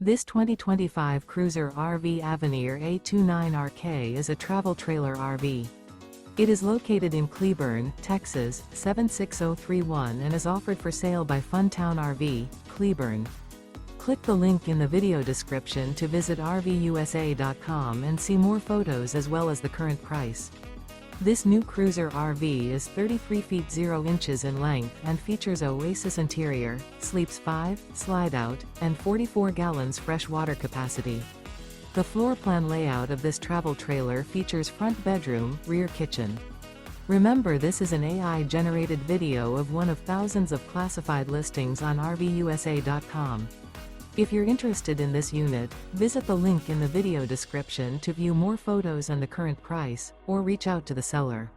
This 2025 Cruiser RV Avenir A-29RK is a travel trailer RV. It is located in Cleburne, Texas, 76031 and is offered for sale by Funtown RV, Cleburne. Click the link in the video description to visit RVUSA.com and see more photos as well as the current price. This new Cruiser RV is 33 feet 0 inches in length and features OASIS interior, sleeps 5, slide-out, and 44 gallons fresh water capacity. The floor plan layout of this travel trailer features front bedroom, rear kitchen. Remember, this is an AI-generated video of one of thousands of classified listings on RVUSA.com. If you're interested in this unit, visit the link in the video description to view more photos and the current price, or reach out to the seller.